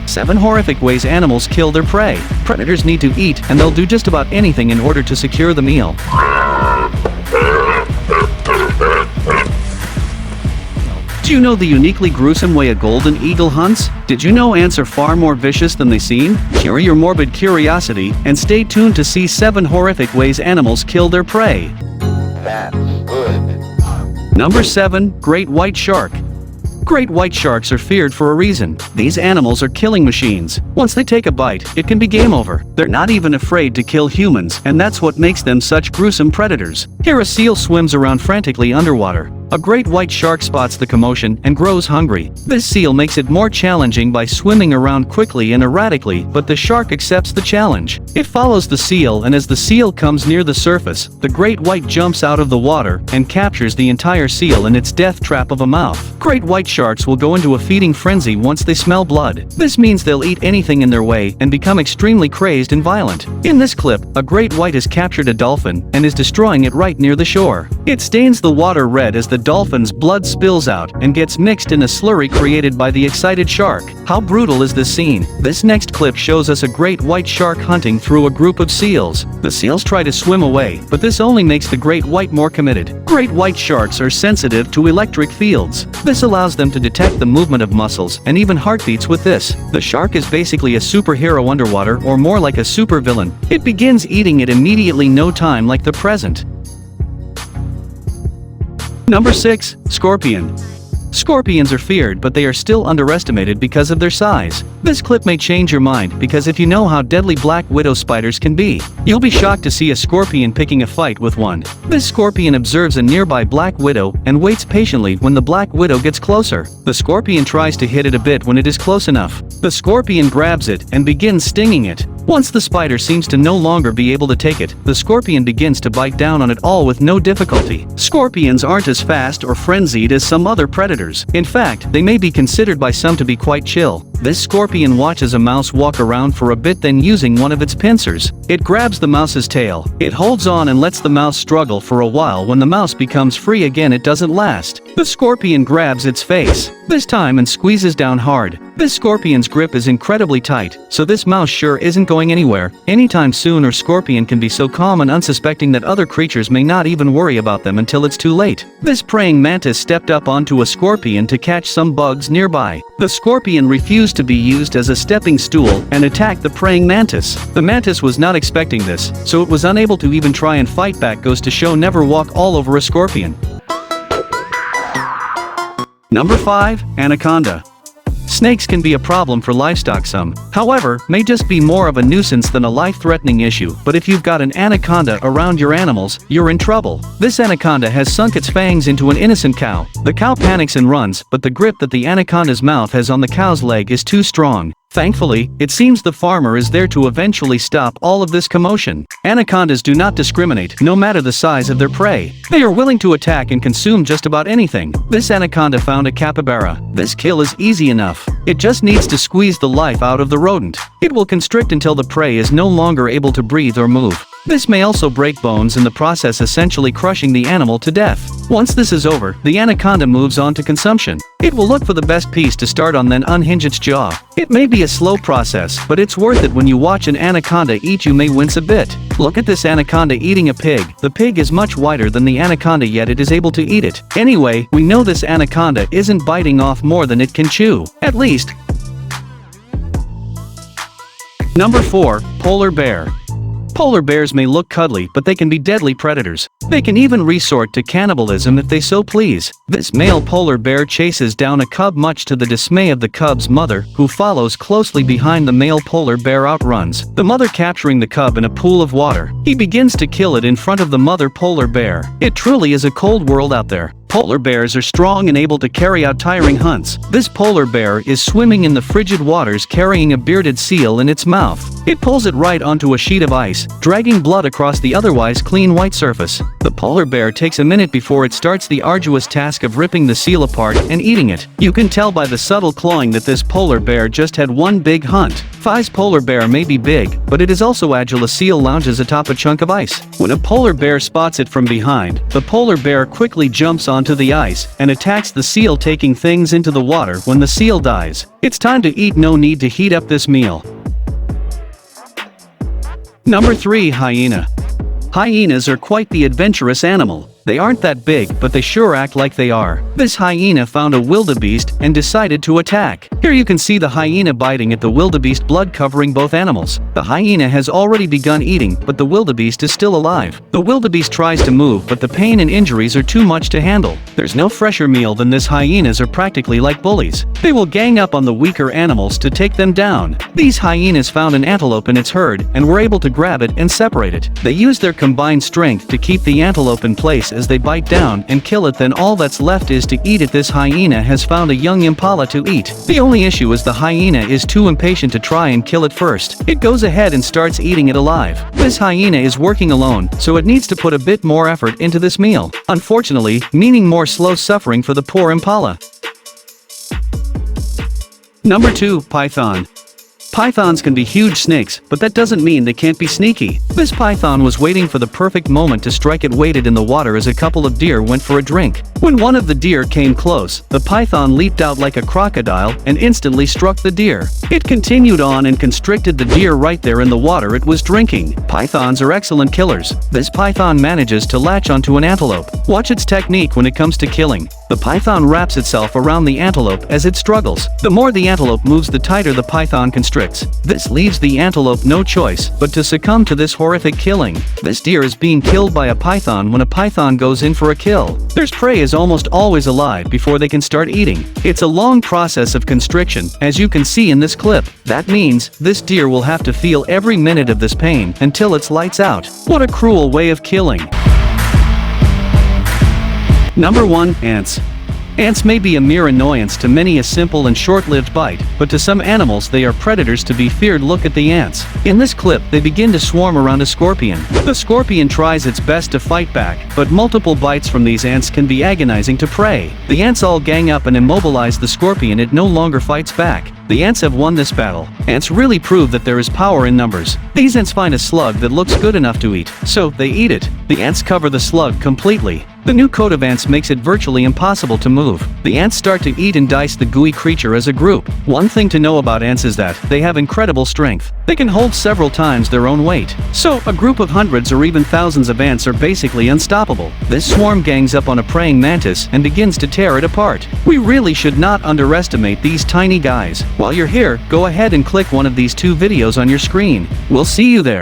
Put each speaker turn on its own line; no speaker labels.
Seven horrific ways animals kill their prey. Predators need to eat, and they'll do just about anything in order to secure the meal. Do you know the uniquely gruesome way a golden eagle hunts? Did you know ants are far more vicious than they seem? Cure your morbid curiosity, and stay tuned to see 7 horrific ways animals kill their prey.
That's good.
Number 7. Great white shark. Great white sharks are feared for a reason. These animals are killing machines. Once they take a bite, it can be game over. They're not even afraid to kill humans, and that's what makes them such gruesome predators. Here a seal swims around frantically underwater. A great white shark spots the commotion and grows hungry. This seal makes it more challenging by swimming around quickly and erratically, but the shark accepts the challenge. It follows the seal, and as the seal comes near the surface, the great white jumps out of the water and captures the entire seal in its death trap of a mouth. Great white sharks will go into a feeding frenzy once they smell blood. This means they'll eat anything in their way and become extremely crazed and violent. In this clip, a great white has captured a dolphin and is destroying it right near the shore. It stains the water red as the dolphin's blood spills out and gets mixed in a slurry created by the excited shark. How brutal is this scene? This next clip shows us a great white shark hunting through a group of seals. The seals try to swim away, but this only makes the great white more committed. Great white sharks are sensitive to electric fields. This allows them to detect the movement of muscles and even heartbeats with this. The shark is basically a superhero underwater, or more like a supervillain. It begins eating it immediately, no time like the present. Number 6. Scorpion. Scorpions are feared, but they are still underestimated because of their size. This clip may change your mind, because if you know how deadly black widow spiders can be, you'll be shocked to see a scorpion picking a fight with one. This scorpion observes a nearby black widow and waits patiently when the black widow gets closer. The scorpion tries to hit it a bit when it is close enough. The scorpion grabs it and begins stinging it. Once the spider seems to no longer be able to take it, the scorpion begins to bite down on it, all with no difficulty. Scorpions aren't as fast or frenzied as some other predators. In fact, they may be considered by some to be quite chill. This scorpion watches a mouse walk around for a bit, then using one of its pincers, it grabs the mouse's tail. It holds on and lets the mouse struggle for a while. When the mouse becomes free again, it doesn't last. The scorpion grabs its face, this time, and squeezes down hard. This scorpion's grip is incredibly tight, so this mouse sure isn't going anywhere anytime soon. Or scorpion can be so calm and unsuspecting that other creatures may not even worry about them until it's too late. This praying mantis stepped up onto a scorpion to catch some bugs nearby. The scorpion refused to be used as a stepping stool and attacked the praying mantis. The mantis was not expecting this, so it was unable to even try and fight back. Goes to show, never walk all over a scorpion. Number 5. Anaconda. Snakes can be a problem for livestock. Some, however, may just be more of a nuisance than a life-threatening issue. But if you've got an anaconda around your animals, you're in trouble. This anaconda has sunk its fangs into an innocent cow. The cow panics and runs, but the grip that the anaconda's mouth has on the cow's leg is too strong. Thankfully, it seems the farmer is there to eventually stop all of this commotion. Anacondas do not discriminate, no matter the size of their prey. They are willing to attack and consume just about anything. This anaconda found a capybara. This kill is easy enough. It just needs to squeeze the life out of the rodent. It will constrict until the prey is no longer able to breathe or move. This may also break bones in the process, essentially crushing the animal to death. Once this is over, the anaconda moves on to consumption. It will look for the best piece to start on, then unhinge its jaw. It may be a slow process, but it's worth it. When you watch an anaconda eat, you may wince a bit. Look at this anaconda eating a pig. The pig is much wider than the anaconda, yet it is able to eat it. Anyway, we know this anaconda isn't biting off more than it can chew. At least. Number 4. Polar bear. Polar bears may look cuddly, but they can be deadly predators. They can even resort to cannibalism if they so please. This male polar bear chases down a cub, much to the dismay of the cub's mother, who follows closely behind. The male polar bear outruns the mother, capturing the cub in a pool of water. He begins to kill it in front of the mother polar bear. It truly is a cold world out there. Polar bears are strong and able to carry out tiring hunts. This polar bear is swimming in the frigid waters, carrying a bearded seal in its mouth. It pulls it right onto a sheet of ice, dragging blood across the otherwise clean white surface. The polar bear takes a minute before it starts the arduous task of ripping the seal apart and eating it. You can tell by the subtle clawing that this polar bear just had one big hunt. Fi's polar bear may be big, but it is also agile. A seal lounges atop a chunk of ice. When a polar bear spots it from behind, the polar bear quickly jumps onto the ice and attacks the seal, taking things into the water when the seal dies. It's time to eat, no need to heat up this meal. Number 3. Hyena. Hyenas are quite the adventurous animal. They aren't that big, but they sure act like they are. This hyena found a wildebeest and decided to attack. Here you can see the hyena biting at the wildebeest, blood covering both animals. The hyena has already begun eating, but the wildebeest is still alive. The wildebeest tries to move, but the pain and injuries are too much to handle. There's no fresher meal than this. Hyenas are practically like bullies. They will gang up on the weaker animals to take them down. These hyenas found an antelope in its herd and were able to grab it and separate it. They use their combined strength to keep the antelope in place as they bite down and kill it. Then all that's left is to eat it. This hyena has found a young impala to eat. The only issue is the hyena is too impatient to try and kill it first. It goes ahead and starts eating it alive. This hyena is working alone, so it needs to put a bit more effort into this meal. Unfortunately, meaning more slow suffering for the poor impala. Number 2. Python. Pythons can be huge snakes, but that doesn't mean they can't be sneaky. This python was waiting for the perfect moment to strike. It waited in the water as a couple of deer went for a drink. When one of the deer came close, the python leaped out like a crocodile and instantly struck the deer. It continued on and constricted the deer right there in the water it was drinking. Pythons are excellent killers. This python manages to latch onto an antelope. Watch its technique when it comes to killing. The python wraps itself around the antelope as it struggles. The more the antelope moves, the tighter the python constricts. This leaves the antelope no choice but to succumb to this horrific killing. This deer is being killed by a python. When a python goes in for a kill, their prey is almost always alive before they can start eating. It's a long process of constriction, as you can see in this clip. That means this deer will have to feel every minute of this pain until it's lights out. What a cruel way of killing. Number 1. Ants. Ants may be a mere annoyance to many, a simple and short-lived bite, but to some animals they are predators to be feared. Look at the ants. In this clip, they begin to swarm around a scorpion. The scorpion tries its best to fight back, but multiple bites from these ants can be agonizing to prey. The ants all gang up and immobilize the scorpion. It no longer fights back. The ants have won this battle. Ants really prove that there is power in numbers. These ants find a slug that looks good enough to eat, so they eat it. The ants cover the slug completely. The new coat of ants makes it virtually impossible to move. The ants start to eat and dice the gooey creature as a group. One thing to know about ants is that they have incredible strength. They can hold several times their own weight. So, a group of hundreds or even thousands of ants are basically unstoppable. This swarm gangs up on a praying mantis and begins to tear it apart. We really should not underestimate these tiny guys. While you're here, go ahead and click one of these 2 videos on your screen. We'll see you there.